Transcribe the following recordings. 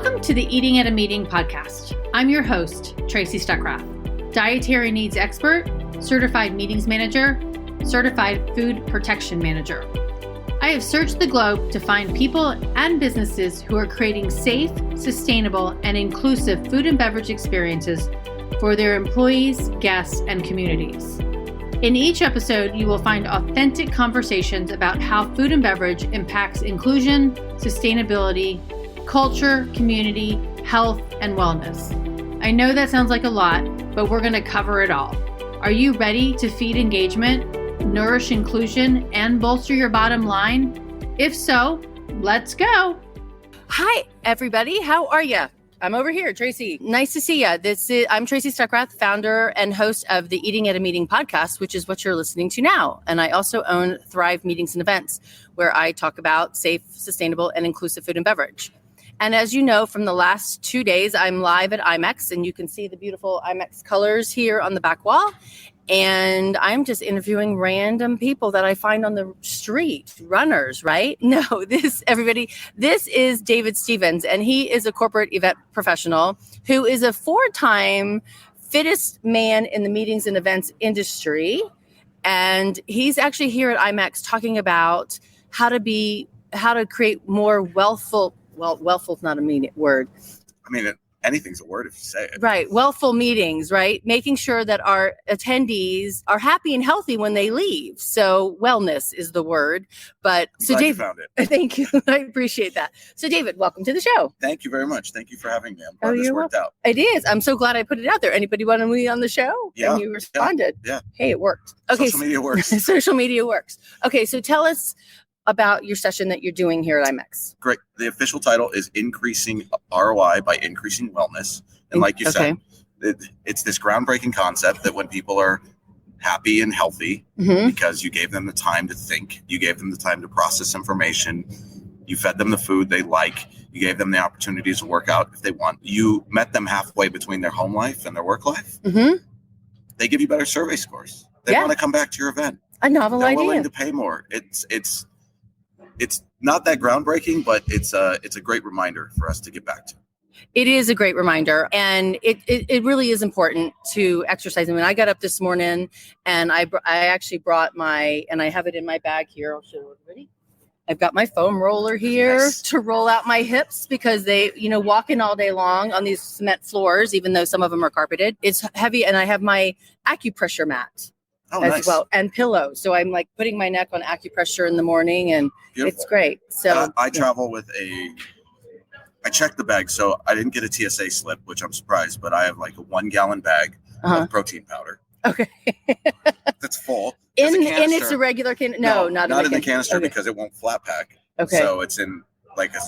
Welcome to the Eating at a Meeting podcast. I'm your host, Tracy Stuckrath, dietary needs expert, certified meetings manager, certified food protection manager. I have searched the globe to find people and businesses who are creating safe, sustainable, and inclusive food and beverage experiences for their employees, guests, and communities. In each episode, you will find authentic conversations about how food and beverage impacts inclusion, sustainability, culture, community, health, and wellness. I know that sounds like a lot, but we're going to cover it all. Are you ready to feed engagement, nourish inclusion, and bolster your bottom line? If so, let's go. Hi, everybody. How are you? I'm over here, Tracy. Nice to see you. I'm Tracy Stuckrath, founder and host of the Eating at a Meeting podcast, which is what you're listening to now. And I also own Thrive Meetings and Events, where I talk about safe, sustainable, and inclusive food and beverage. And as you know, from the last 2 days, I'm live at IMEX, and you can see the beautiful IMEX colors here on the back wall. And I'm just interviewing random people that I find on the street, runners, right? No, this is David Stevens, and he is a corporate event professional who is a 4-time fittest man in the meetings and events industry. And he's actually here at IMEX talking about how to create more wealthful. Well, wealthful's not a word. I mean, anything's a word if you say it. Right. Wealthful meetings, right? Making sure that our attendees are happy and healthy when they leave. So wellness is the word. But I'm glad you found it. Thank you. I appreciate that. So David, welcome to the show. Thank you very much. Thank you for having me. I'm glad this worked out. It is. I'm so glad I put it out there. Anybody want to be on the show? Yeah. And you responded. Yeah. Hey, it worked. Okay. Social media works. Social media works. Okay. So tell us about your session that you're doing here at IMEX. Great. The official title is Increasing ROI by Increasing Wellness. And like you said, it's this groundbreaking concept that when people are happy and healthy, because you gave them the time to think, you gave them the time to process information, you fed them the food they like, you gave them the opportunities to work out if they want, you met them halfway between their home life and their work life, they give you better survey scores. They want to come back to your event. A novel idea. They're willing to pay more. It's not that groundbreaking, but it's a great reminder for us to get back to. It is a great reminder, and it really is important to exercise. I mean, I got up this morning, and I actually brought and I have it in my bag here. I'll show everybody. I've got my foam roller here to roll out my hips because they, walking all day long on these cement floors, even though some of them are carpeted, it's heavy, and I have my acupressure mat. Well, and pillows. So I'm like putting my neck on acupressure in the morning, and Beautiful. It's great. So I travel with I checked the bag. So I didn't get a TSA slip, which I'm surprised, but I have like a 1-gallon bag of protein powder. Okay. That's full. And it's a regular can. No, not in the canister because it won't flat pack. Okay. So it's in like a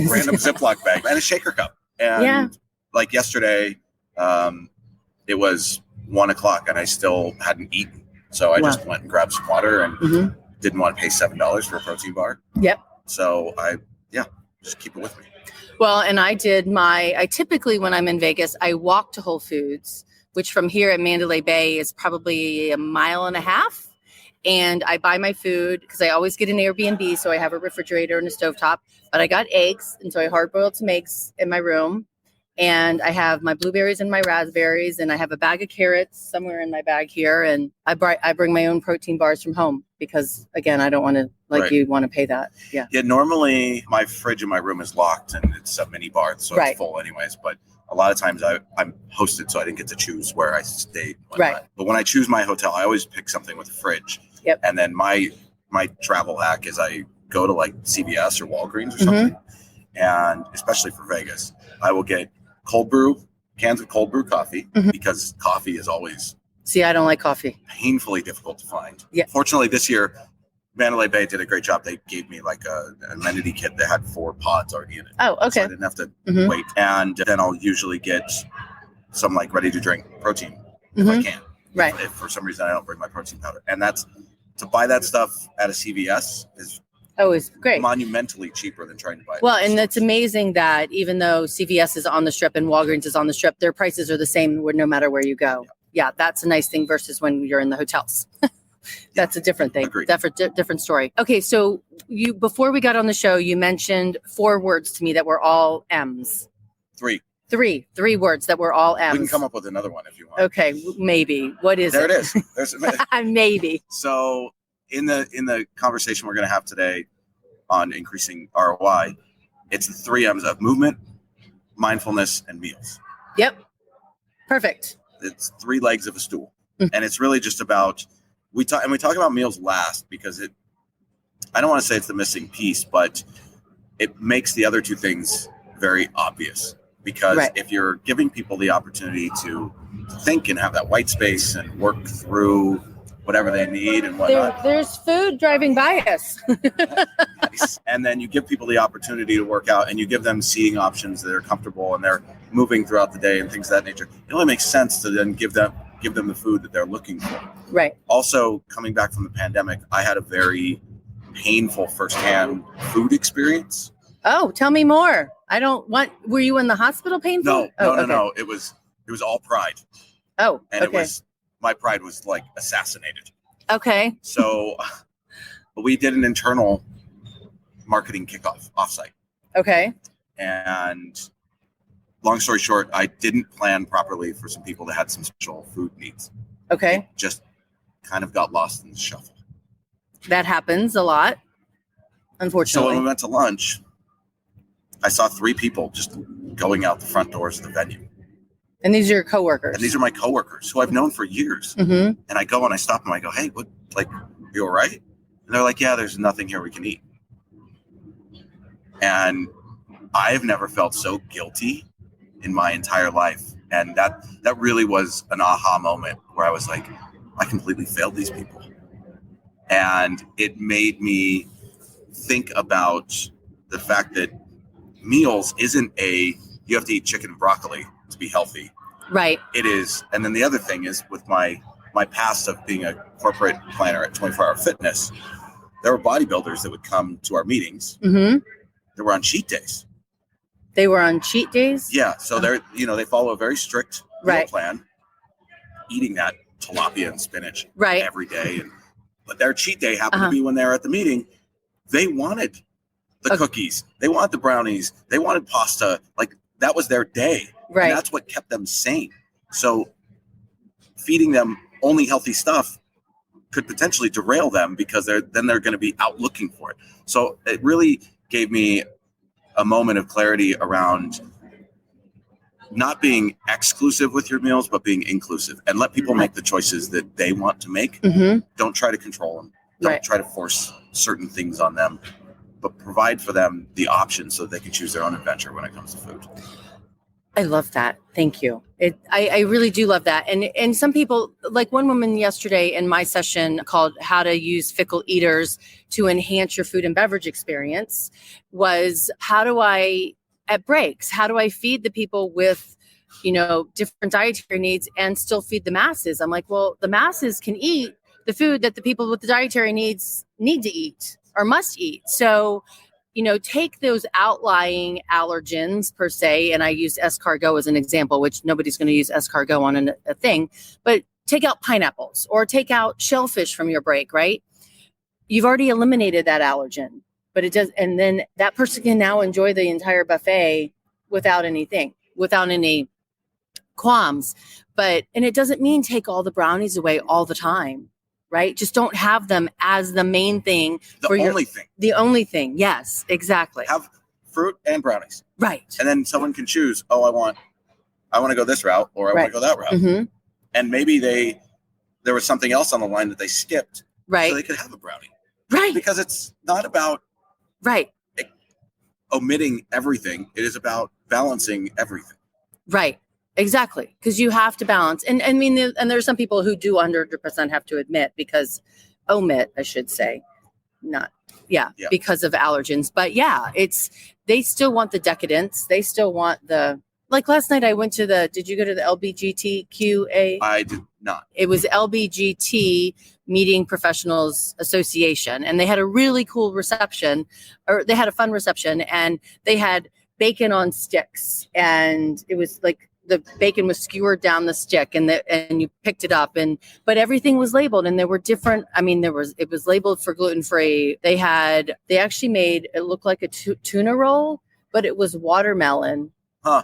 random Ziploc bag and a shaker cup. And like yesterday, it was 1:00 and I still hadn't eaten. So I just went and grabbed some water and didn't want to pay $7 for a protein bar. Yep. So just keep it with me. Well, and I typically, when I'm in Vegas, I walk to Whole Foods, which from here at Mandalay Bay is probably 1.5 miles. And I buy my food because I always get an Airbnb. So I have a refrigerator and a stovetop, but I got eggs. And so I hard boiled some eggs in my room. And I have my blueberries and my raspberries, and I have a bag of carrots somewhere in my bag here. And I bring my own protein bars from home because, again, I don't want to, you want to pay that. Yeah. Yeah. Normally, my fridge in my room is locked, and it's a mini bar, so it's full anyways. But a lot of times I'm hosted, so I didn't get to choose where I stayed. But when I choose my hotel, I always pick something with a fridge. Yep. And then my travel hack is I go to like CVS or Walgreens or something, and especially for Vegas, I will get cans of cold brew coffee because coffee is always I don't like coffee. Painfully difficult to find. Yeah. Fortunately, this year, Mandalay Bay did a great job. They gave me like an amenity kit that had 4 pods already in it. Oh, okay. So I didn't have to wait. And then I'll usually get some like ready to drink protein if I can. Right. If for some reason I don't bring my protein powder. And to buy that stuff at a CVS is it's great. Monumentally cheaper than trying to buy it. Well, and it's amazing that even though CVS is on the strip and Walgreens is on the strip, their prices are the same no matter where you go. Yeah, that's a nice thing versus when you're in the hotels. That's a different thing. Agreed. Different story. Okay, so before we got on the show, you mentioned 4 words to me that were all M's. Three words that were all M's. We can come up with another one if you want. Okay, maybe. What is there it? There it is. Maybe. So in the conversation we're going to have today on increasing ROI, it's the 3 M's of movement, mindfulness, and meals. Yep. Perfect. It's 3 legs of a stool. And it's really just about, we talk about meals last because I don't want to say it's the missing piece, but it makes the other 2 things very obvious. Because if you're giving people the opportunity to think and have that white space and work through whatever they need and whatnot. There's food driving by us. Nice. And then you give people the opportunity to work out and you give them seating options that are comfortable and they're moving throughout the day and things of that nature. It only makes sense to then give them the food that they're looking for. Right. Also, coming back from the pandemic, I had a very painful firsthand food experience. Oh, tell me more. Were you in the hospital painful? No. It was all pride. Oh, and my pride was like assassinated. Okay. So we did an internal marketing kickoff offsite. Okay. And long story short, I didn't plan properly for some people that had some special food needs. Okay. It just kind of got lost in the shuffle. That happens a lot, unfortunately. So when we went to lunch, I saw 3 people just going out the front doors of the venue. And these are your coworkers? And these are my coworkers who I've known for years. Mm-hmm. And I go and I stop them. I go, hey, what, like, you all right? And they're like, yeah, there's nothing here we can eat. And I've never felt so guilty in my entire life. And that really was an aha moment where I was like, I completely failed these people. And it made me think about the fact that meals isn't you have to eat chicken and broccoli to be healthy. Right. It is. And then the other thing is with my past of being a corporate planner at 24 Hour Fitness, there were bodybuilders that would come to our meetings. Mm-hmm. They were on cheat days. They were on cheat days? Yeah. So they follow a very strict meal plan, eating that tilapia and spinach every day. But their cheat day happened to be when they were at the meeting. They wanted the cookies. They wanted the brownies. They wanted pasta. Like that was their day. Right. And that's what kept them sane. So feeding them only healthy stuff could potentially derail them because they're going to be out looking for it. So it really gave me a moment of clarity around not being exclusive with your meals, but being inclusive and let people make the choices that they want to make. Mm-hmm. Don't try to control them. Don't try to force certain things on them, but provide for them the options so they can choose their own adventure when it comes to food. I love that. Thank you. I really do love that. And some people, like one woman yesterday in my session called How to Use Fickle Eaters to Enhance Your Food and Beverage Experience, was at breaks, how do I feed the people with, different dietary needs and still feed the masses? I'm like, well, the masses can eat the food that the people with the dietary needs need to eat or must eat. So, take those outlying allergens per se, and I use escargot as an example, which nobody's going to use escargot on a thing, but take out pineapples or take out shellfish from your break, right? You've already eliminated that allergen, but it does. And then that person can now enjoy the entire buffet without any qualms. And it doesn't mean take all the brownies away all the time. Right? Just don't have them as the main thing. The only thing. Yes, exactly. Have fruit and brownies. Right. And then someone can choose, I want to go this route or I want to go that route. Mm-hmm. And maybe there was something else on the line that they skipped. Right. So they could have a brownie. Right. Because it's not about omitting everything. It is about balancing everything. Right. Exactly. Because you have to balance. And I mean, and there's some people who do 100% have to omit, I should say, because of allergens. But they still want the decadence. They still want like last night I went to did you go to the LBGTQA? I did not. It was LBGT Meeting Professionals Association. And they had a really cool reception, or they had a fun reception, and they had bacon on sticks. And it was like, the bacon was skewered down the stick and you picked it up, but everything was labeled, and there were different, it was labeled for gluten-free. They actually made, it looked like a tuna roll, but it was watermelon Huh.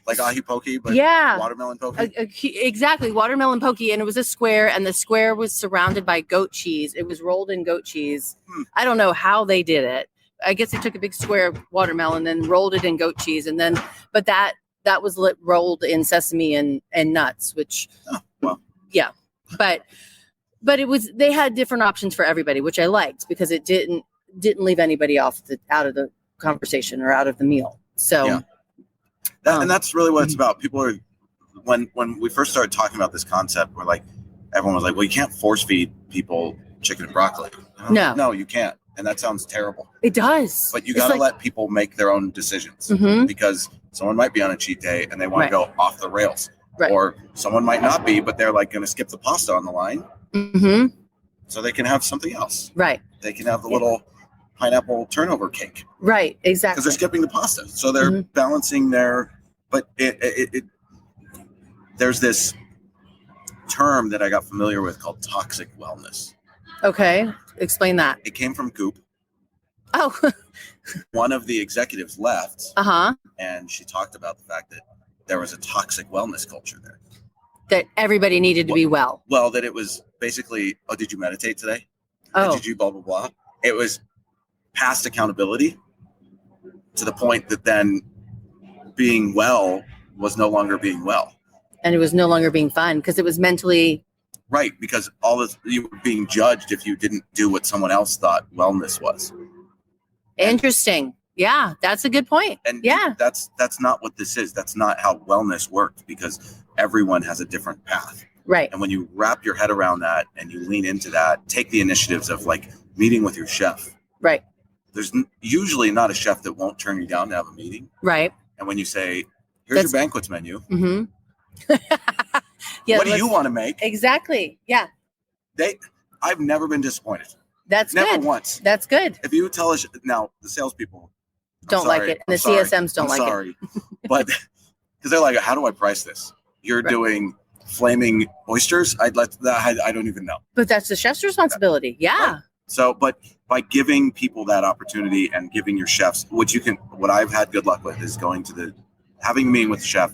Like ahi pokey, but watermelon pokey? Exactly. Watermelon pokey. And it was a square, and the square was surrounded by goat cheese. It was rolled in goat cheese. I don't know how they did it. I guess they took a big square of watermelon and rolled it in goat cheese. And then, but that was rolled in sesame and nuts, which, yeah. But it was, they had different options for everybody, which I liked because it didn't leave anybody out of the conversation or out of the meal. So, yeah. And that's really what it's about. People are, when we first started talking about this concept, we're like, everyone was like, well, you can't force feed people chicken and broccoli. No, you can't. And that sounds terrible. It does. But you got to let people make their own decisions because someone might be on a cheat day and they want to go off the rails. Right. Or someone might not be, but they're like going to skip the pasta on the line. So they can have something else. Right. They can have the little pineapple turnover cake. Right. Exactly. Because they're skipping the pasta. So they're balancing their, but there's this term that I got familiar with called toxic wellness. Okay. Explain that. It came from Goop. Oh. One of the executives left. And she talked about the fact that there was a toxic wellness culture there. That everybody needed to be well. Well, that it was basically, did you meditate today? Did you blah, blah, blah? It was past accountability to the point that then being well was no longer being well. And it was no longer being fun because it was mentally. Right, because you were being judged if you didn't do what someone else thought wellness was. Interesting. Yeah, that's a good point. And that's not what this is. That's not how wellness works because everyone has a different path. Right. And when you wrap your head around that and you lean into that, take the initiatives of like meeting with your chef. Right. There's usually not a chef that won't turn you down to have a meeting. Right. And when you say, here's your banquets menu. Yeah, what do you want to make? Exactly. Yeah. I've never been disappointed. That's never good. once. That's good. If you tell us now, the salespeople don't like it, and the CSMs don't like it. But because they're like, how do I price this? You're doing flaming oysters. I don't even know. But that's the chef's responsibility. Yeah. Right. So, but by giving people that opportunity and giving your chefs, what I've had good luck with is having a meeting with the chef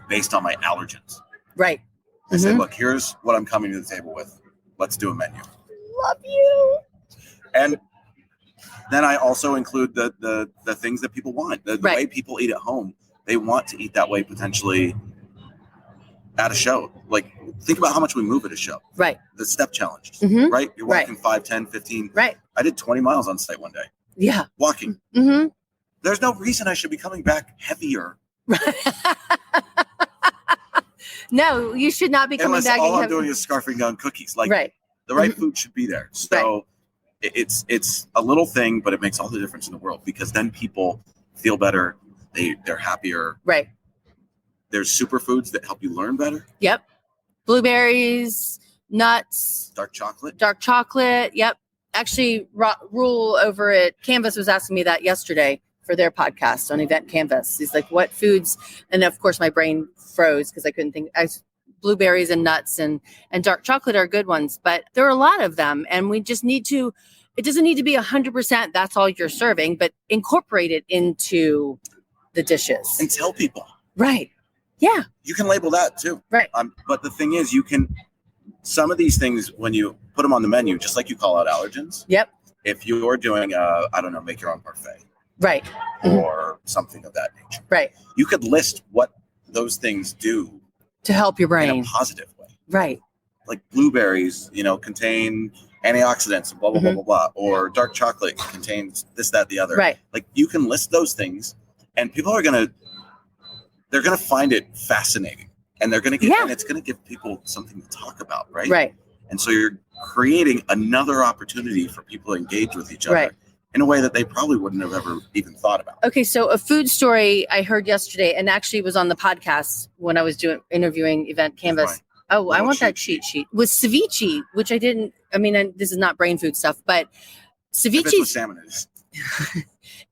based on my allergens. Right. I say, look, here's what I'm coming to the table with. Let's do a menu. Love you. And then I also include the things that people want. The way people eat at home, they want to eat that way potentially at a show. Like, think about how much we move at a show. Right. The step challenges, right? You're walking 5, 10, 15. Right. I did 20 miles on site one day. Yeah. Walking. There's no reason I should be coming back heavier. No, you should not be coming back. All I'm doing is scarfing down cookies. Like, the right food should be there. So it's a little thing, but it makes all the difference in the world because then people feel better. They're happier. Right. There's superfoods that help you learn better. Yep. Blueberries, nuts. Dark chocolate. Yep. Actually, Rule over at Canvas was asking me that yesterday for their podcast on Event Canvas. He's like, what foods? And of course, my brain froze because I couldn't think. Blueberries and nuts and dark chocolate are good ones, but there are a lot of them. And we just need to, it doesn't need to be 100%. That's all you're serving, but incorporate it into the dishes. And tell people. Right. Yeah. You can label that too. Right. But the thing is, some of these things, when you put them on the menu, just like you call out allergens. Yep. If you're doing make your own parfait. Right. Or something of that nature. Right. You could list what those things do. To help your brain. In a positive way. Right. Like blueberries, contain antioxidants and blah, blah, blah, blah, blah. Or dark chocolate contains this, that, the other. Right. Like you can list those things and people are going to find it fascinating. And they're going to and it's going to give people something to talk about. Right. Right. And so you're creating another opportunity for people to engage with each other. Right. In a way that they probably wouldn't have ever even thought about. Okay, so a food story I heard yesterday, and actually was on the podcast when I was interviewing Event Canvas. I want that cheat sheet. Was ceviche, which I didn't. I mean, this is not brain food stuff, but ceviche. If it's with salmon,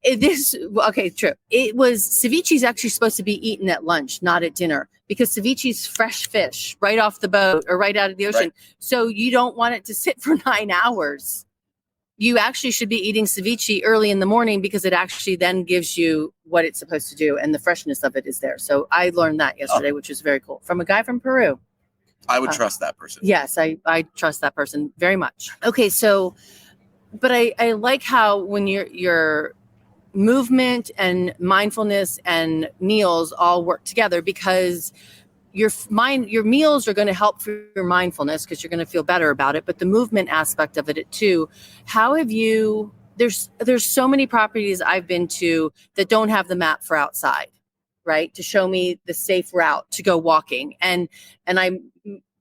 it is. Okay, true. It was ceviche is actually supposed to be eaten at lunch, not at dinner, because ceviche is fresh fish right off the boat or right out of the ocean. Right. So you don't want it to sit for 9 hours. you actually should be eating ceviche early in the morning because it actually then gives you what it's supposed to do and the freshness of it is there. So I learned that yesterday, which was very cool from a guy from Peru. I would trust that person. Yes, I trust that person very much. Okay, so, but I like how when your movement and mindfulness and meals all work together, because your meals are going to help for your mindfulness because you're going to feel better about it. But the movement aspect of it too, how have you, there's so many properties I've been to that don't have the map for outside, right? To show me the safe route to go walking. And I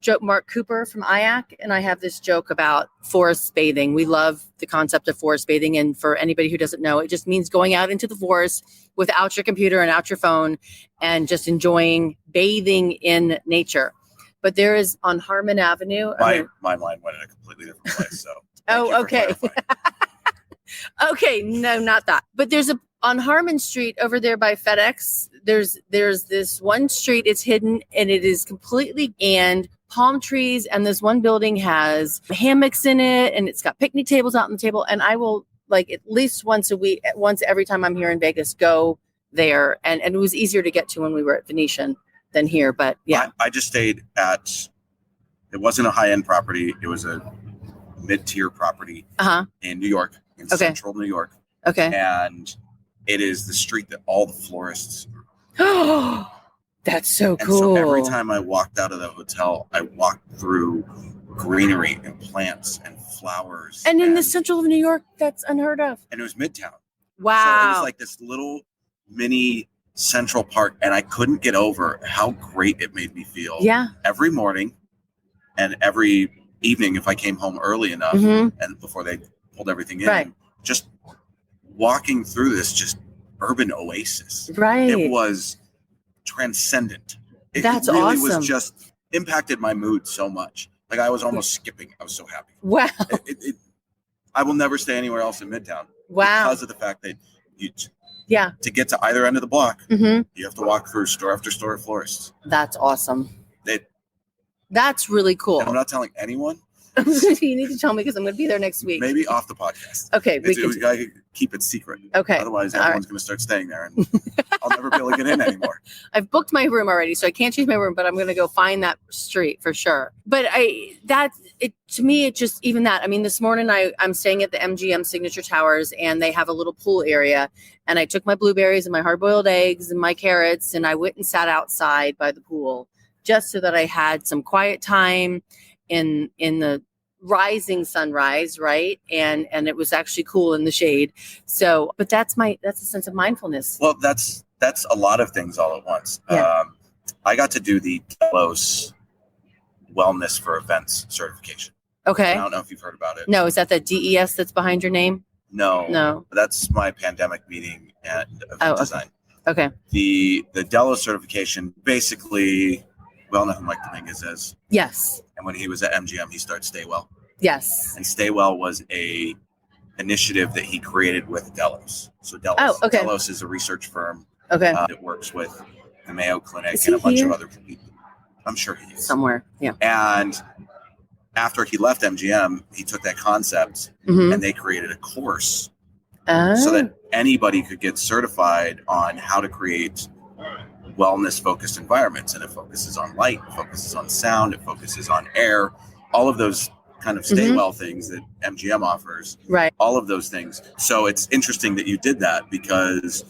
joke Mark Cooper from IAC, and I have this joke about forest bathing. We love the concept of forest bathing. And for anybody who doesn't know, it just means going out into the forest without your computer and out your phone and just enjoying bathing in nature. But there is on Harmon Avenue. My mind went in a completely different place. So okay. Okay. No, not that. But there's on Harmon Street over there by FedEx. There's this one street. It's hidden and it is completely and palm trees. And this one building has hammocks in it and it's got picnic tables out on the table. And I will like at least once a week, once every time I'm here in Vegas, go there. And it was easier to get to when we were at Venetian than here. But yeah, I just stayed at, it wasn't a high-end property. It was a mid-tier property in New York, in central New York. Okay. And it is the street that all the florists. Oh, that's so cool. And so every time I walked out of the hotel, I walked through greenery and plants and flowers. And in the central of New York, that's unheard of. And it was Midtown. Wow. So it was like this little mini Central Park, and I couldn't get over how great it made me feel. Yeah. Every morning and every evening, if I came home early enough and before they pulled everything in, just walking through this just urban oasis. Right. It was transcendent. That's it really awesome. was just impacted my mood so much. Like I was almost skipping. I was so happy. Wow. I will never stay anywhere else in Midtown. Wow. Because of the fact that to get to either end of the block, you have to walk through store after store of florists. That's awesome. That's really cool. And I'm not telling anyone. You need to tell me because I'm going to be there next week. Maybe off the podcast. Okay. We got to keep it secret. Okay. Otherwise, everyone's going to start staying there and I'll never be able to get in anymore. I've booked my room already, so I can't change my room, but I'm going to go find that street for sure. But to me, it just, even that, I mean, this morning I'm staying at the MGM Signature Towers and they have a little pool area. And I took my blueberries and my hard-boiled eggs and my carrots and I went and sat outside by the pool just so that I had some quiet time in the rising sunrise, right? And it was actually cool in the shade. So, but that's a sense of mindfulness. Well, that's a lot of things all at once. Yeah. I got to do the Delos Wellness for Events certification. Okay. I don't know if you've heard about it. No, is that the DES that's behind your name? No. That's my pandemic meeting and event design. Okay. The Delos certification, basically, we all know who Mike Dominguez is. Yes. And when he was at MGM, he started Stay Well. Yes. And Stay Well was a initiative that he created with Delos. So Delos is a research firm that works with the Mayo Clinic and a bunch of other people. I'm sure he is. Somewhere, yeah. And after he left MGM, he took that concept and they created a course so that anybody could get certified on how to create wellness-focused environments. And it focuses on light, it focuses on sound, it focuses on air, all of those kind of stay well things that MGM offers. Right. All of those things. So it's interesting that you did that because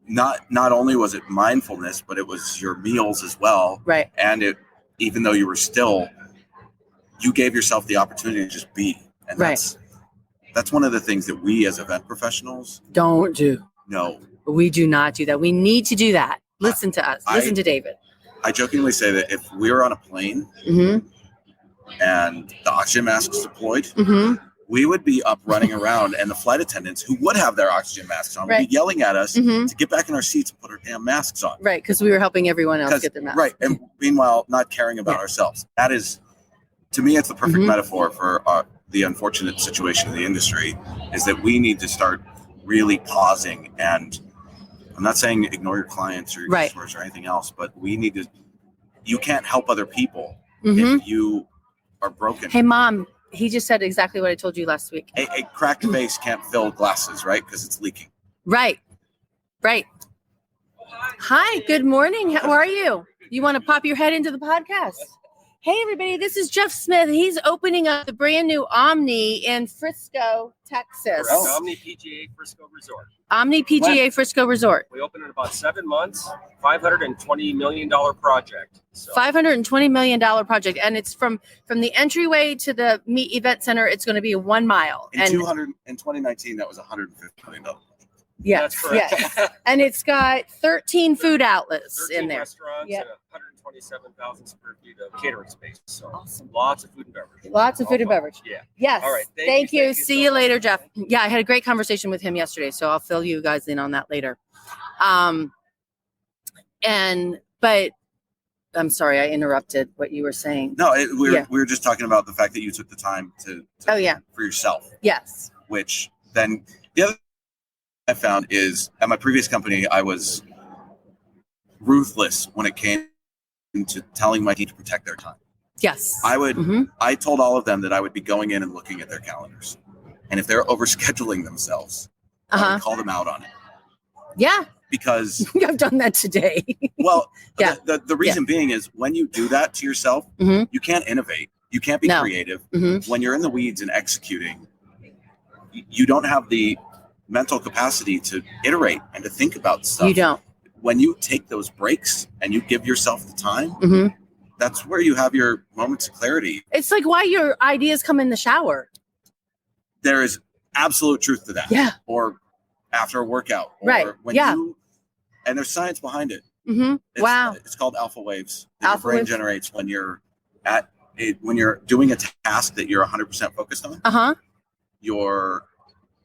not only was it mindfulness, but it was your meals as well. Right. And even though you were still, you gave yourself the opportunity to just be. And that's one of the things that we as event professionals don't do. No. We do not do that. We need to do that. Listen to us. Listen to David. I jokingly say that if we were on a plane and the oxygen masks deployed, we would be up running around, and the flight attendants who would have their oxygen masks on would be yelling at us to get back in our seats and put our damn masks on. Right, because we were helping everyone else get their masks. Right, and meanwhile, not caring about ourselves. That is, to me, it's the perfect metaphor for the unfortunate situation in the industry, is that we need to start really pausing. And I'm not saying ignore your clients or your customers or anything else, but we need to, you can't help other people if you are broken. Hey, Mom, He just said exactly what I told you last week. A cracked vase can't fill glasses, right? Because it's leaking. Right. Hi, good morning. How are you? You want to pop your head into the podcast? Hey, everybody, this is Jeff Smith. He's opening up the brand new Omni in Frisco, Texas. Omni PGA Frisco Resort. Omni PGA Frisco Resort. We opened in about 7 months, $520 million project. So. $520 million project. And it's from the entryway to the Meet Event Center, it's going to be 1 mile. In 2019, that was $150 million. Yeah, that's correct. Yeah. And it's got 13 food outlets 13 in there. Restaurants and 127,000 square feet of catering space. So awesome. Lots of food and beverage. Lots of food and beverage. Yeah. Yes. All right. Thank you. See you so later, much. Jeff. Yeah, I had a great conversation with him yesterday, so I'll fill you guys in on that later. But I'm sorry, I interrupted what you were saying. No, we were just talking about the fact that you took the time to for yourself. Yes. Which then the other thing I found is at my previous company, I was ruthless when it came to telling my team to protect their time. Yes. I told all of them that I would be going in and looking at their calendars. And if they're overscheduling themselves, I would call them out on it. Yeah. Because I've done that today. Well, yeah. The reason being is when you do that to yourself, you can't innovate. You can't be creative. When you're in the weeds and executing, you don't have the mental capacity to iterate and to think about stuff. You don't. When you take those breaks and you give yourself the time, that's where you have your moments of clarity. It's like why your ideas come in the shower. There is absolute truth to that. Yeah. Or after a workout. Or right. When and there's science behind it. Wow. It's called alpha waves. Alpha your brain waves. Generates when you're when you're doing a task that you're 100% focused on.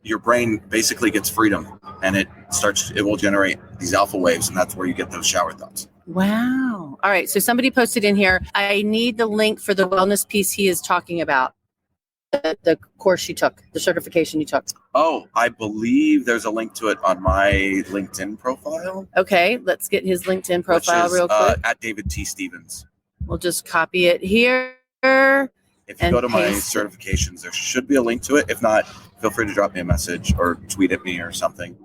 Your brain basically gets freedom, and it will generate these alpha waves, and that's where you get those shower thoughts. Wow. All right. So somebody posted in here, I need the link for the wellness piece he is talking about. The course you took, the certification you took. Oh, I believe there's a link to it on my LinkedIn profile. Okay. Let's get his LinkedIn profile which is, real quick. At David T. Stevens. We'll just copy it here. If you go to my certifications, there should be a link to it. If not, feel free to drop me a message or tweet at me or something.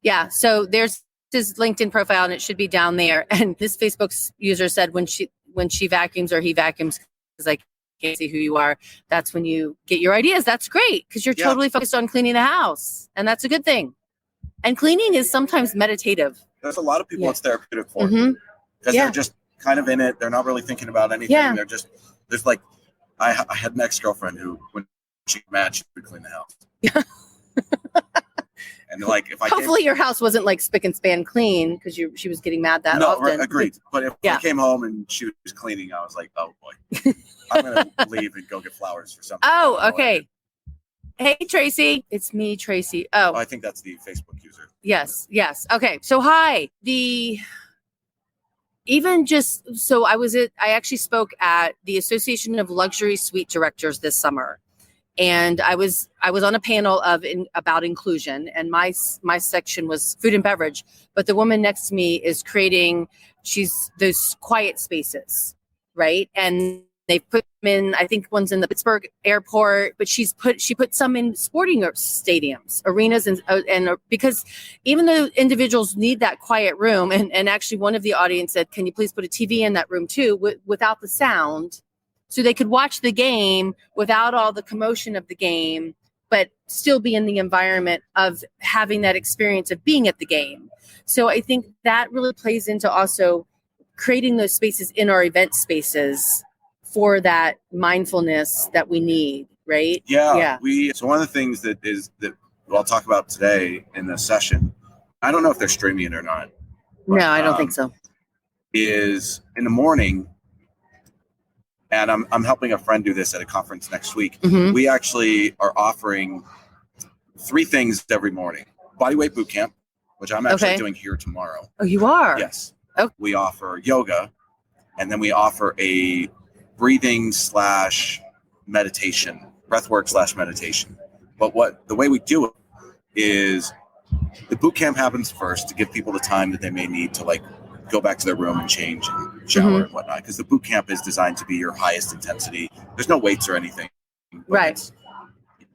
Yeah. So there's his LinkedIn profile and it should be down there. And this Facebook user said when she vacuums or he vacuums, because I can't see who you are, that's when you get your ideas. That's great because you're totally focused on cleaning the house. And that's a good thing. And cleaning is sometimes meditative. There's a lot of people it's therapeutic for because they're just kind of in it. They're not really thinking about anything. Yeah. There's like, I had an ex-girlfriend who, when she got mad, she would clean the house. Yeah. And like, if I hopefully your house wasn't like spick and span clean because she was getting mad that often. No, agreed. But if I came home and she was cleaning, I was like, oh boy, I'm gonna leave and go get flowers for something. Oh, okay. Hey, Tracy, it's me, Tracy. Oh, I think that's the Facebook user. Yes. Okay. So hi. I actually spoke at the Association of Luxury Suite Directors this summer. And I was on a panel about inclusion, and my section was food and beverage. But the woman next to me is she's those quiet spaces, right? And they put them in. I think one's in the Pittsburgh airport, but she put some in sporting stadiums, arenas, and because even though individuals need that quiet room, and actually one of the audience said, "Can you please put a TV in that room too, without the sound?" So they could watch the game without all the commotion of the game, but still be in the environment of having that experience of being at the game. So I think that really plays into also creating those spaces in our event spaces for that mindfulness that we need, right? Yeah. So one of the things that I'll talk about today in this session, I don't know if they're streaming it or not. But, no, I don't think so. Is in the morning. And I'm helping a friend do this at a conference next week. Mm-hmm. We actually are offering 3 things every morning. Bodyweight boot camp, which I'm actually doing here tomorrow. Oh, you are? Yes. Okay. We offer yoga, and then we offer a breathing / meditation, breathwork / meditation. But the way we do it is the boot camp happens first to give people the time that they may need to like go back to their room and change and shower and whatnot. Because the boot camp is designed to be your highest intensity. There's no weights or anything. but Right.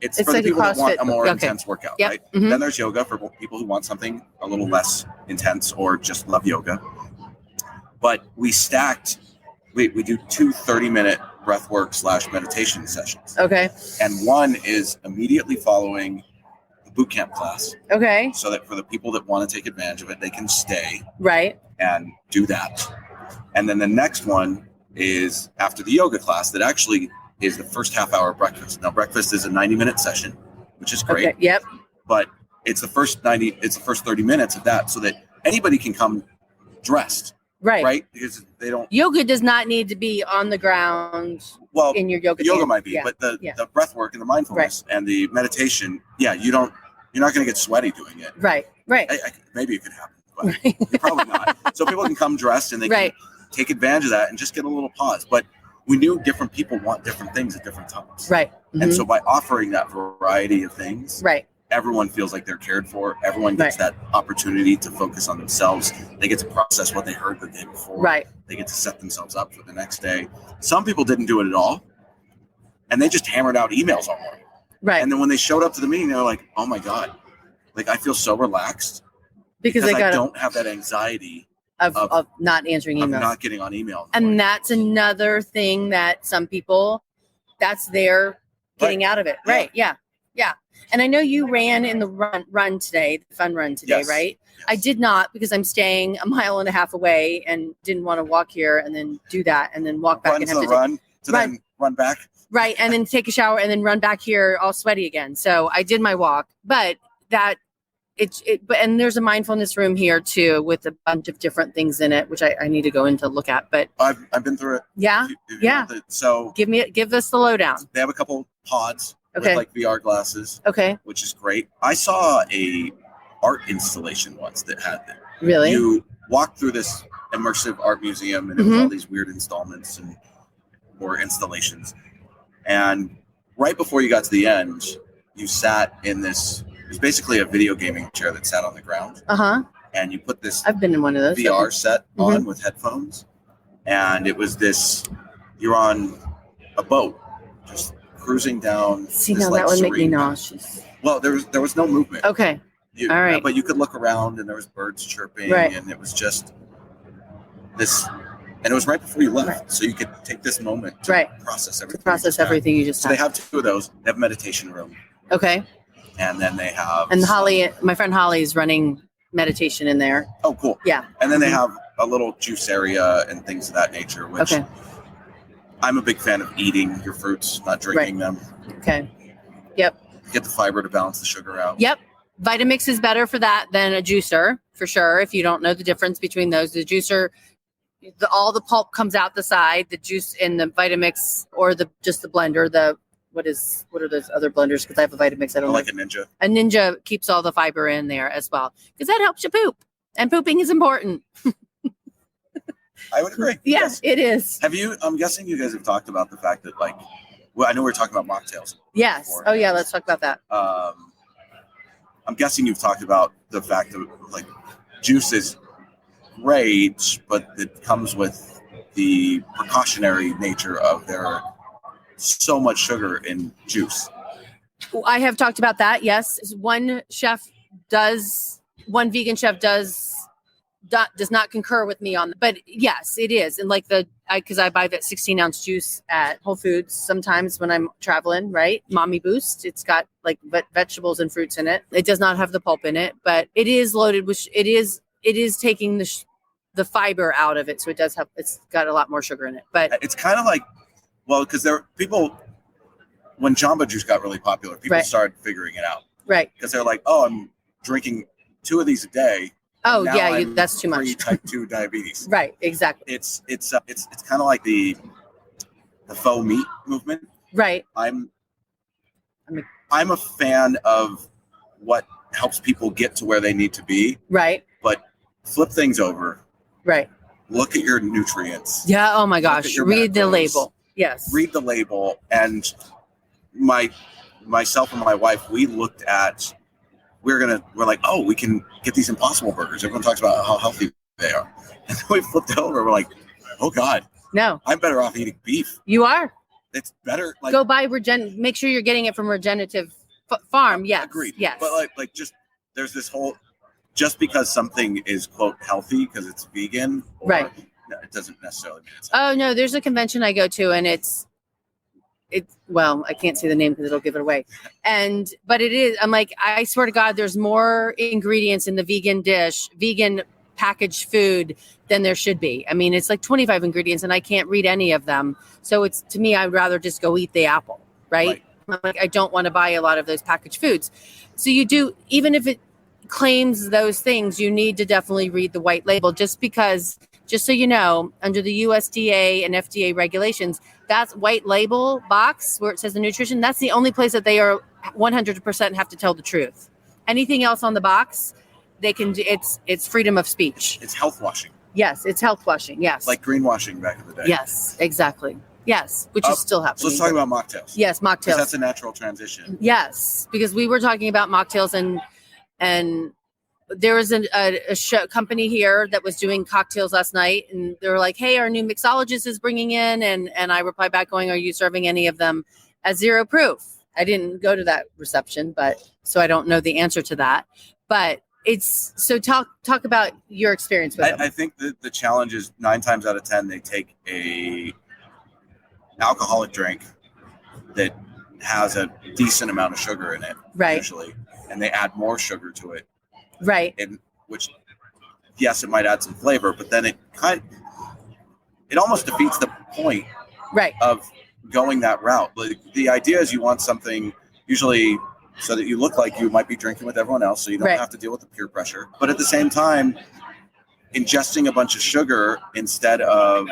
It's It's for like the a people that want CrossFit. a more Okay. intense workout, Yep. right? Mhm. Then there's yoga for people who want something a little less intense or just love yoga. But we stacked, we do 2 30-minute breathwork / meditation sessions. Okay. And one is immediately following the boot camp class. Okay. So that for the people that want to take advantage of it, they can stay Right. and do that. And then the next one is after the yoga class that actually is the first half hour of breakfast. Now, breakfast is a 90-minute session, which is great. Okay. Yep. But it's the first 30 minutes of that so that anybody can come dressed. Right. Because they don't. Yoga does not need to be on the ground in your yoga. Yoga pants. might be, but the breath work and the mindfulness and the meditation, you're not going to get sweaty doing it. Right. Maybe it could happen, but you're probably not. So people can come dressed and they can take advantage of that and just get a little pause. But we knew different people want different things at different times. Right. Mm-hmm. And so by offering that variety of things, everyone feels like they're cared for. Everyone gets that opportunity to focus on themselves. They get to process what they heard the day before. Right. They get to set themselves up for the next day. Some people didn't do it at all, and they just hammered out emails all morning. Right. And then when they showed up to the meeting, they were like, "Oh my God, like I feel so relaxed because I don't have that anxiety of not answering emails, of not getting on email." And that's another thing that some people, that's their getting out of it. Right. Yeah. And I know you ran in the run today, the fun run today, right? Yes. I did not because I'm staying a mile and a half away and didn't want to walk here and then do that and then walk back and have to then run back. Right. And then take a shower and then run back here all sweaty again. So I did my walk, but and there's a mindfulness room here too with a bunch of different things in it, which I need to go in to look at. But I've been through it. Yeah. So give us the lowdown. They have a couple pods with like VR glasses. Okay. Which is great. I saw a art installation once that had that. Really? You walk through this immersive art museum and it was all these weird installments or installations. And right before you got to the end, you sat in this. It was basically a video gaming chair that sat on the ground. And you put this. I've been in one of those VR set on with headphones, and it was this. You're on a boat, just cruising down. See, now that would make me nauseous. Well, there was no movement. Okay. All right. But you could look around, and there was birds chirping, and it was just this. And it was right before you left, so you could take this moment to process everything. Everything you just. So they have 2 of those. They have a meditation room. Okay. And then they have. And Holly, my friend Holly, is running meditation in there. Oh, cool. Yeah. And then they have a little juice area and things of that nature, which I'm a big fan of eating your fruits, not drinking them. Okay. Yep. Get the fiber to balance the sugar out. Yep. Vitamix is better for that than a juicer, for sure. If you don't know the difference between those, the juicer, all the pulp comes out the side, the juice in the Vitamix or just the blender, what are those other blenders? Because I have a Vitamix. I don't know. Like a Ninja. A Ninja keeps all the fiber in there as well. Because that helps you poop. And pooping is important. I would agree. Yes, it is. I'm guessing you guys have talked about the fact that I know we're talking about mocktails. Yes. Before. Oh yeah, let's talk about that. I'm guessing you've talked about the fact that juice is great, but it comes with the precautionary nature of there so much sugar in juice. I have talked about that. Yes. One vegan chef does not concur with me on, but yes, it is. And because I buy that 16-ounce juice at Whole Foods sometimes when I'm traveling, right? Mommy Boost. It's got vegetables and fruits in it. It does not have the pulp in it, but it is loaded with, it is taking the fiber out of it. So it's got a lot more sugar in it, but it's kind of because when Jamba Juice got really popular, people started figuring it out. Right. Because they're like, oh, I'm drinking 2 of these a day. Oh yeah, that's too much. Type 2 diabetes. Right. Exactly. It's kind of like the faux meat movement. Right. I'm a fan of what helps people get to where they need to be. Right. But flip things over. Right. Look at your nutrients. Yeah. Oh my gosh. Read the label. Yes. Read the label. And myself and my wife, we looked at, we're like, oh, we can get these Impossible Burgers. Everyone talks about how healthy they are. And then we flipped it over. We're like, oh God. No. I'm better off eating beef. You are. it's better. Like, go buy make sure you're getting it from regenerative farm. Yes. Agreed. Yes. But like just there's this whole, just because something is quote healthy because it's vegan, or, right? No, it doesn't necessarily mean it's healthy. Oh no, there's a convention I go to, and it's well, I can't say the name because it'll give it away. But it is. I'm like, I swear to God, there's more ingredients in the vegan packaged food than there should be. I mean, it's like 25 ingredients, and I can't read any of them. So it's, to me, I'd rather just go eat the apple, right? I'm like, I don't want to buy a lot of those packaged foods. So you do, even if it claims those things, you need to definitely read the white label, just so you know, under the USDA and FDA regulations, that's white label box where it says the nutrition, that's the only place that they are 100% have to tell the truth. Anything else on the box, they can, it's freedom of speech. It's health washing. Yes, it's health washing. Yes. Like greenwashing back in the day. Yes, exactly. Yes, which is still happening. So let's talk about mocktails. Yes, mocktails. Because that's a natural transition. Yes, because we were talking about mocktails, and there was a show company here that was doing cocktails last night, and they were like, "Hey, our new mixologist is bringing in," and I replied back going, "Are you serving any of them as zero proof?" I didn't go to that reception, but so I don't know the answer to that. But it's, so talk about your experience with them. I think that the challenge is 9 times out of 10 they take a alcoholic drink that has a decent amount of sugar in it, right? Usually, and they add more sugar to it. Right. And which, yes, it might add some flavor, but then it almost defeats the point, right, of going that route. Like, the idea is you want something usually so that you look like you might be drinking with everyone else, so you don't have to deal with the peer pressure. But at the same time, ingesting a bunch of sugar instead of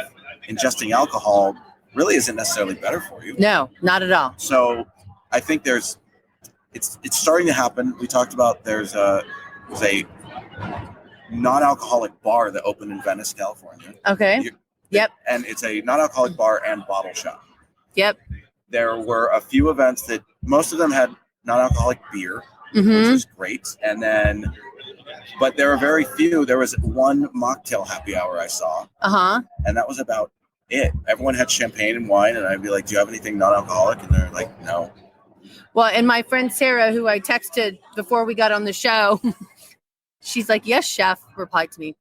ingesting alcohol really isn't necessarily better for you. No, not at all. So I think it's starting to happen. We talked about there's a non-alcoholic bar that opened in Venice, California. Okay. Yep. And it's a non-alcoholic bar and bottle shop. Yep. There were a few events that most of them had non-alcoholic beer, which was great. And then, but there were very few. There was one mocktail happy hour I saw. And that was about it. Everyone had champagne and wine, and I'd be like, "Do you have anything non-alcoholic?" And they're like, "No." Well, and my friend Sarah, who I texted before we got on the show, she's like, "Yes, chef," replied to me,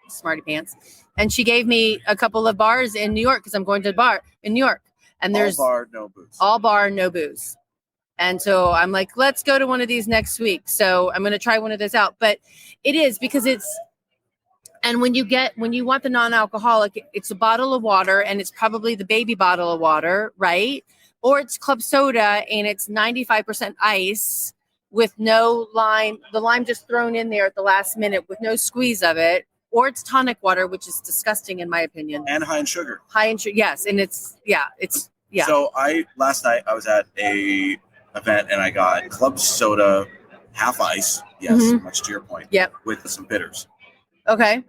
smarty pants. And she gave me a couple of bars in New York, because I'm going to a bar in New York. And there's all bar, no booze. All bar, no booze. And so I'm like, let's go to one of these next week. So I'm going to try one of those out. But it is, because it's, and when you want the non-alcoholic, it's a bottle of water, and it's probably the baby bottle of water, right? Or it's club soda, and it's 95% ice with no lime, the lime just thrown in there at the last minute with no squeeze of it. Or it's tonic water, which is disgusting in my opinion. And high in sugar. High in sugar, yes. And it's. So last night I was at a event, and I got club soda, half ice. Yes, much to your point. Yep. With some bitters. Okay.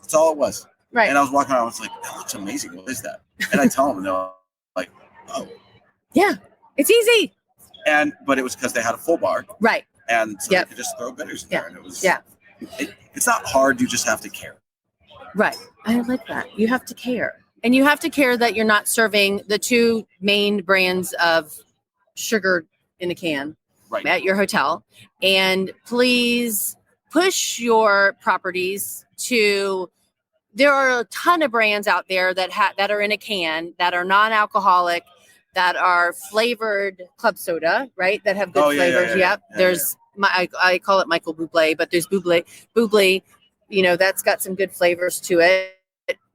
That's all it was. Right. And I was walking around, I was like, "That looks amazing. What is that?" And I tell them, and they're like, "Oh." Yeah, it's easy. But it was because they had a full bar. Right. And so they could just throw bitters in there. And it was, it's not hard. You just have to care. Right. I like that. You have to care. And you have to care that you're not serving the two main brands of sugar in a can at your hotel. And please push your properties to, there are a ton of brands out there that are in a can, that are non-alcoholic, that are flavored club soda, right? That have good flavors. Yep. There's I call it Michael Bublé, but there's Bublé, that's got some good flavors to it.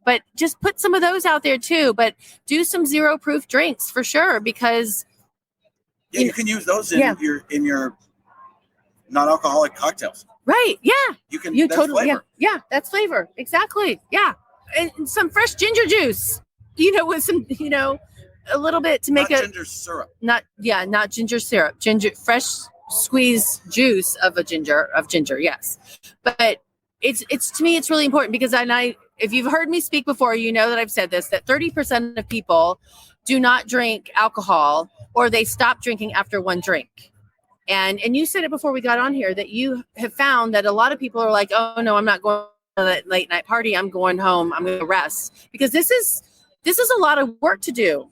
But just put some of those out there too. But do some zero proof drinks for sure, because you can use those in your non-alcoholic cocktails. Right. Yeah. You totally. Flavor. Yeah. That's flavor. Exactly. Yeah. And some fresh ginger juice. With some, a little bit to make ginger syrup. Not ginger syrup. Fresh squeezed juice of ginger. Yes. But it's to me, it's really important, because if you've heard me speak before, you know that I've said this, that 30% of people do not drink alcohol, or they stop drinking after one drink. And you said it before we got on here, that you have found that a lot of people are like, "Oh no, I'm not going to that late night party. I'm going home. I'm going to rest," because this is a lot of work to do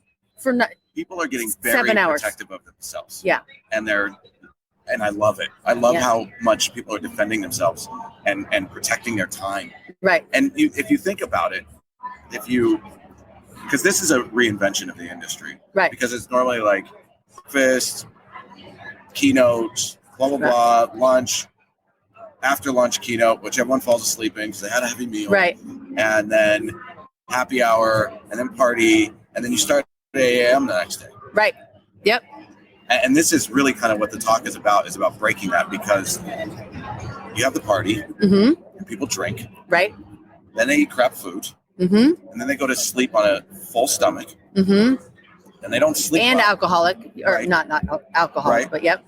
people are getting very 7 hours. protective of themselves. Yeah. And I love it. I love how much people are defending themselves and protecting their time. Right. And if you think about it, because this is a reinvention of the industry. Right. Because it's normally like breakfast, keynote, blah, blah, blah, lunch, after lunch keynote, which everyone falls asleep in because they had a heavy meal. Right. And then happy hour, and then party, and then you start at 8 a.m. the next day. Right. Yep. And this is really kind of what the talk is about breaking that, because you have the party, and people drink. Right. Then they eat crap food. And then they go to sleep on a full stomach. And they don't sleep and well. Alcoholic, or Right. not alcoholic, Right. but yep.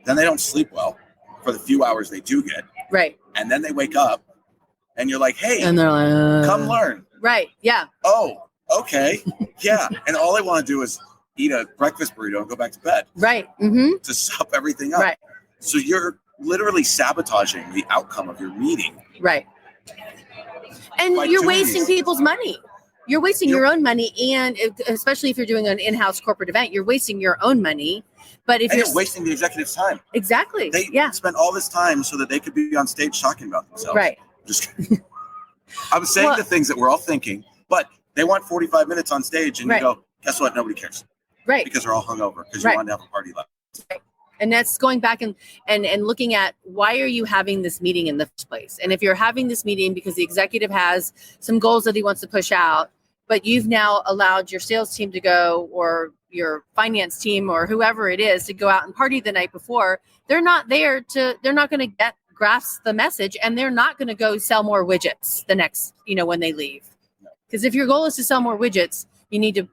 Then they don't sleep well for the few hours they do get. Right. And then they wake up and you're like, hey, And they're like, come learn. Right. Yeah. Oh, okay. Yeah. And all they want to do is eat a breakfast burrito and go back to bed. Right. To sup everything up. Right. So you're literally sabotaging the outcome of your meeting. Right. And By you're doing wasting these. people's money. You're wasting your own money, and especially if you're doing an in-house corporate event, you're wasting your own money. But if And you're you're wasting the executive's time. exactly, They yeah, spent all this time so that they could be on stage talking about themselves. right, Just I'm saying Well- the things that we're all thinking, but they want 45 minutes on stage, and Right. you go, guess what? Nobody cares right. because they're all hungover because you Right. wanted to have a party left. And that's going back and looking at, why are you having this meeting in the first place? And if you're having this meeting because the executive has some goals that he wants to push out, but you've now allowed your sales team to go, or your finance team, or whoever it is, to go out and party the night before, they're not going to grasp the message, and they're not going to go sell more widgets the next, when they leave. Because if your goal is to sell more widgets, you need to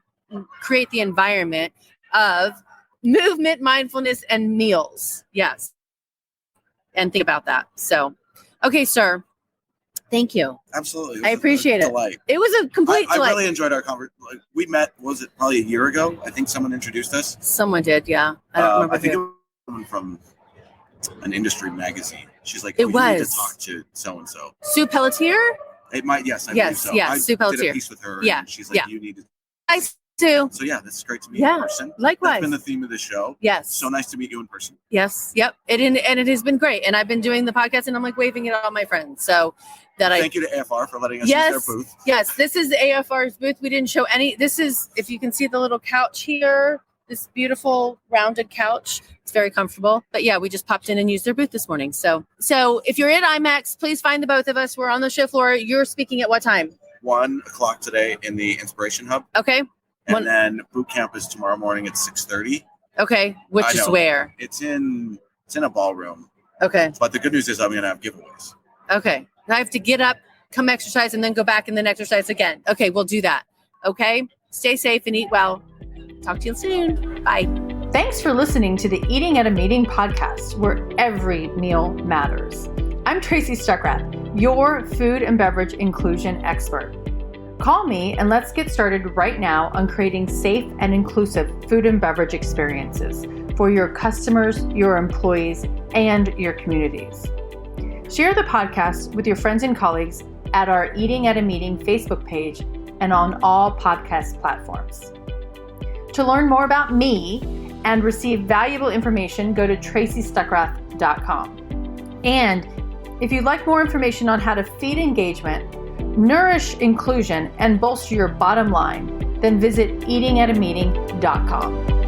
create the environment of movement, mindfulness, and meals. Yes. And think about that. So, okay, sir. Thank you. Absolutely. I appreciate it. Delight. It was a complete I delight. really enjoyed our conversation. We met, was it probably a year ago? I think someone introduced us. Someone did, yeah. I don't remember I think who. it was someone from an industry magazine. She's like, It we need to was. talk to so-and-so. Sue Pelletier? It might, yes, I Yes, believe so. yeah, I Sue did Pelletier. a piece with her, Yeah, and she's like, yeah. you need to. Hi, Sue. So yeah, this is great to meet Yeah, you in person. likewise. That's been the theme of the show. Yes. So nice to meet you in person. Yes. Yep. And it has been great. And I've been doing the podcast, and I'm like waving at all my friends. So Thank you to AFR for letting us Yes. use their booth. Yes, this is AFR's booth. We didn't show any. This is, if you can see the little couch here, this beautiful rounded couch. It's very comfortable. But yeah, we just popped in and used their booth this morning. So if you're at IMEX, please find the both of us. We're on the show floor. You're speaking at what time? 1:00 today in the Inspiration Hub. Okay. And then boot camp is tomorrow morning at 6:30. Okay. Which I is know. where? It's in a ballroom. Okay. But the good news is I'm going to have giveaways. Okay. I have to get up, come exercise, and then go back and then exercise again. Okay. We'll do that. Okay. Stay safe and eat well. Talk to you soon. Bye. Thanks for listening to the Eating at a Meeting podcast, where every meal matters. I'm Tracy Stuckrath, your food and beverage inclusion expert. Call me and let's get started right now on creating safe and inclusive food and beverage experiences for your customers, your employees, and your communities. Share the podcast with your friends and colleagues at our Eating at a Meeting Facebook page and on all podcast platforms. To learn more about me and receive valuable information, go to tracystuckrath.com. And if you'd like more information on how to feed engagement, nourish inclusion, and bolster your bottom line, then visit eatingatameeting.com.